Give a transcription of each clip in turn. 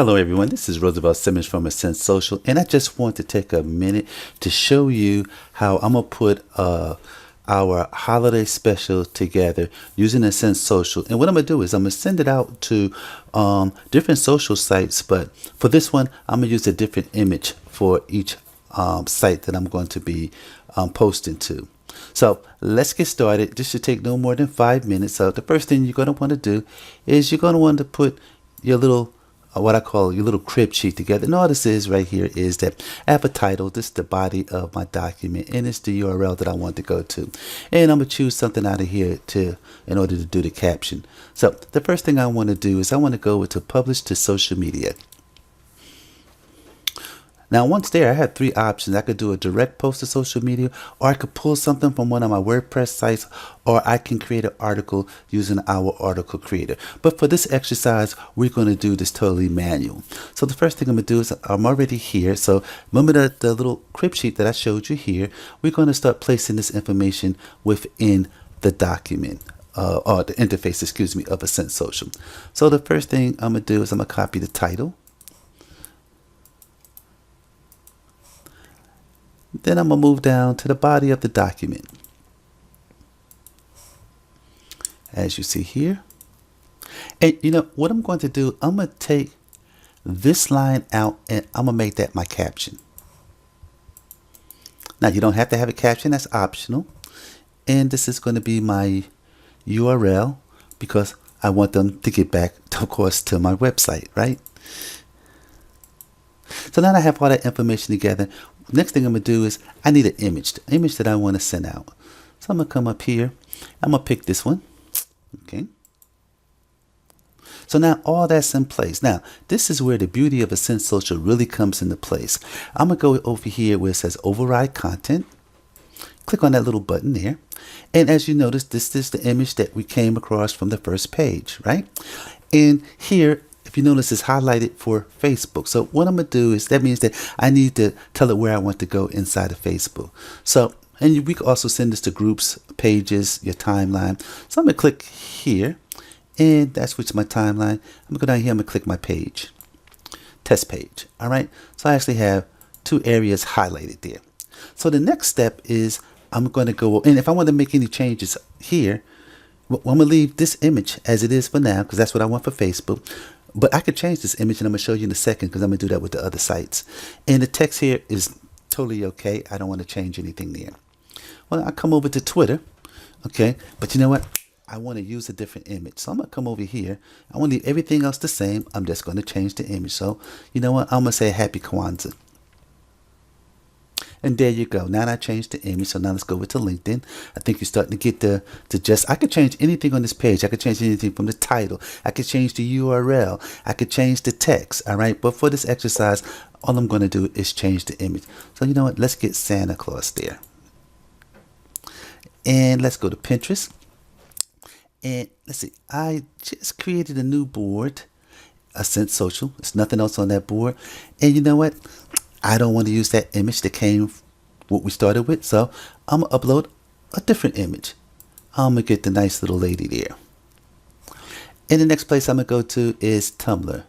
Hello everyone, this is Roosevelt Simmons from AscendSocial, and I just want to take a minute to show you how I'm going to put our holiday special together using AscendSocial. And what I'm going to do is I'm going to send it out to different social sites, but for this one I'm going to use a different image for each site that I'm going to be posting to. So let's get started. This should take no more than 5 minutes. So the first thing you're going to want to do is you're going to want to put your little what I call your little crib sheet together. And all this is right here is that I have a title. This is the body of my document, and it's the URL that I want to go to. And I'm gonna choose something out of here in order to do the caption. So the first thing I want to do is I want to go to publish to social media. Now once there, I have three options. I could do a direct post to social media, or I could pull something from one of my WordPress sites, or I can create an article using our article creator. But for this exercise, we're going to do this totally manual. So the first thing I'm going to do is I'm already here. So remember the little crib sheet that I showed you here. We're going to start placing this information within the document. Or the interface, excuse me, of AscendSocial. So the first thing I'm going to do is I'm going to copy the title. Then I'm going to move down to the body of the document. As you see here. And you know what I'm going to do? I'm going to take this line out and I'm going to make that my caption. Now you don't have to have a caption. That's optional. And this is going to be my URL because I want them to get back, of course, to my website, right? So now I have all that information together. Next thing I'm going to do is I need an image, the image that I want to send out. So I'm going to come up here. I'm going to pick this one. Okay. So now all that's in place. Now, this is where the beauty of AscendSocial really comes into place. I'm going to go over here where it says override content. Click on that little button there. And as you notice, this is the image that we came across from the first page, right? And here, if you notice, it's highlighted for Facebook. So what I'm going to do is that means that I need to tell it where I want to go inside of Facebook. So, and we can also send this to groups, pages, your timeline. So I'm going to click here, and that's which my timeline. I'm going to go down here. I'm going to click my page, test page. All right. So I actually have two areas highlighted there. So the next step is I'm going to go, and if I want to make any changes here, well, I'm going to leave this image as it is for now because that's what I want for Facebook. But I could change this image, and I'm going to show you in a second because I'm going to do that with the other sites. And the text here is totally okay. I don't want to change anything there. Well, I come over to Twitter, okay? But you know what? I want to use a different image. So I'm going to come over here. I want to leave everything else the same. I'm just going to change the image. So you know what? I'm going to say Happy Kwanzaa. And there you go. Now I changed the image. So now let's go over to LinkedIn. I think you're starting to get the I could change anything on this page. I could change anything from the title. I could change the URL. I could change the text. All right. But for this exercise, all I'm going to do is change the image. So you know what? Let's get Santa Claus there. And let's go to Pinterest. And let's see. I just created a new board. AscendSocial. There's nothing else on that board. And you know what? I don't want to use that image that came what we started with, so I'm going to upload a different image. I'm going to get the nice little lady there. And the next place I'm going to go to is Tumblr.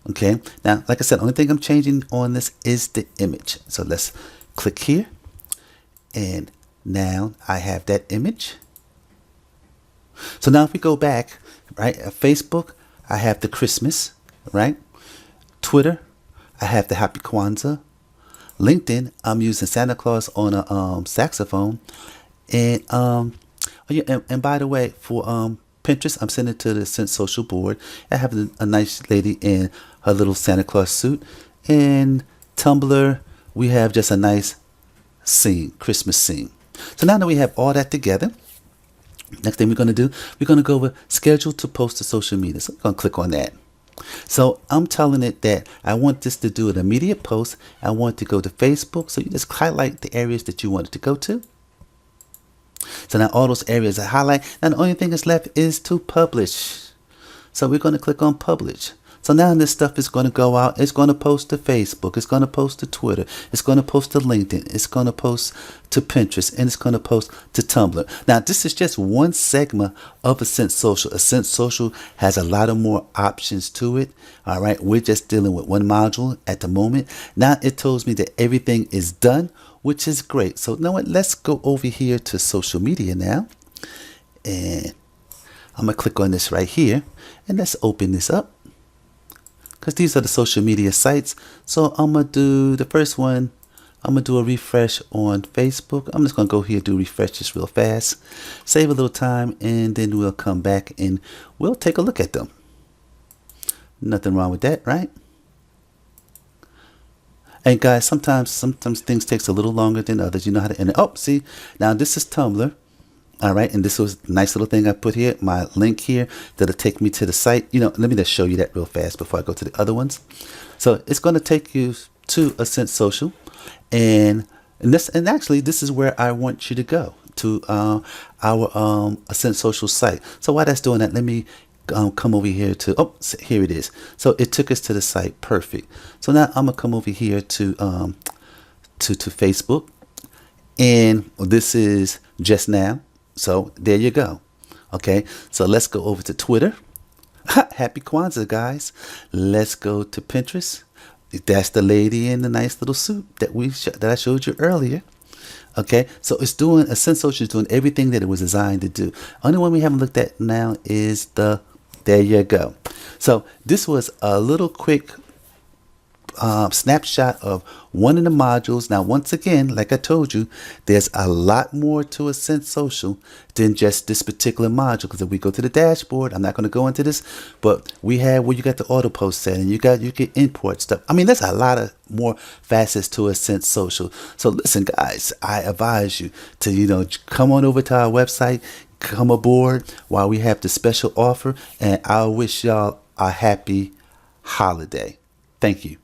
Okay, now like I said, the only thing I'm changing on this is the image. So let's click here, and now I have that image. So now if we go back, right, at Facebook, I have the Christmas, right? Twitter, I have the Happy Kwanzaa. LinkedIn, I'm using Santa Claus on a saxophone. And oh yeah, and by the way, for Pinterest, I'm sending it to the AscendSocial board. I have a nice lady in her little Santa Claus suit. And Tumblr, we have just a nice scene, Christmas scene. So now that we have all that together, next thing we're going to do, we're going to go over schedule to post to social media. So I'm going to click on that. So I'm telling it that I want this to do an immediate post. I want to go to Facebook. So you just highlight the areas that you want it to go to. So now all those areas are highlight. Now the only thing that's left is to publish. So we're going to click on publish. So now this stuff is going to go out. It's going to post to Facebook. It's going to post to Twitter. It's going to post to LinkedIn. It's going to post to Pinterest. And it's going to post to Tumblr. Now, this is just one segment of AscendSocial. AscendSocial has a lot of more options to it. All right. We're just dealing with one module at the moment. Now it tells me that everything is done, which is great. So now let's go over here to social media now. And I'm going to click on this right here. And let's open this up, because these are the social media sites. So I'm going to do the first one. I'm going to do a refresh on Facebook. I'm just going to go here and do refresh just real fast. Save a little time, and then we'll come back and we'll take a look at them. Nothing wrong with that, right? And guys, sometimes things takes a little longer than others. You know how to enter. Oh, see, now this is Tumblr. All right, and this was a nice little thing I put here, my link here, that'll take me to the site. You know, let me just show you that real fast before I go to the other ones. So it's going to take you to AscendSocial, and actually this is where I want you to go, to our AscendSocial site. So while that's doing that, let me come over here to, oh, here it is. So it took us to the site. Perfect. So now I'm gonna come over here to Facebook, and this is just now. So there you go. Okay, so let's go over to Twitter. Happy Kwanzaa, guys. Let's go to Pinterest. That's the lady in the nice little suit that I showed you earlier. Okay, so it's doing, AscendSocial is doing everything that it was designed to do. Only one we haven't looked at now is there you go. So this was a little quick snapshot of one of the modules. Now, once again, like I told you, there's a lot more to AscendSocial than just this particular module. Because if we go to the dashboard, I'm not going to go into this, but we have where you got the auto post setting, you can import stuff. I mean, there's a lot of more facets to AscendSocial. So listen, guys, I advise you to come on over to our website, come aboard while we have the special offer, and I wish y'all a happy holiday. Thank you.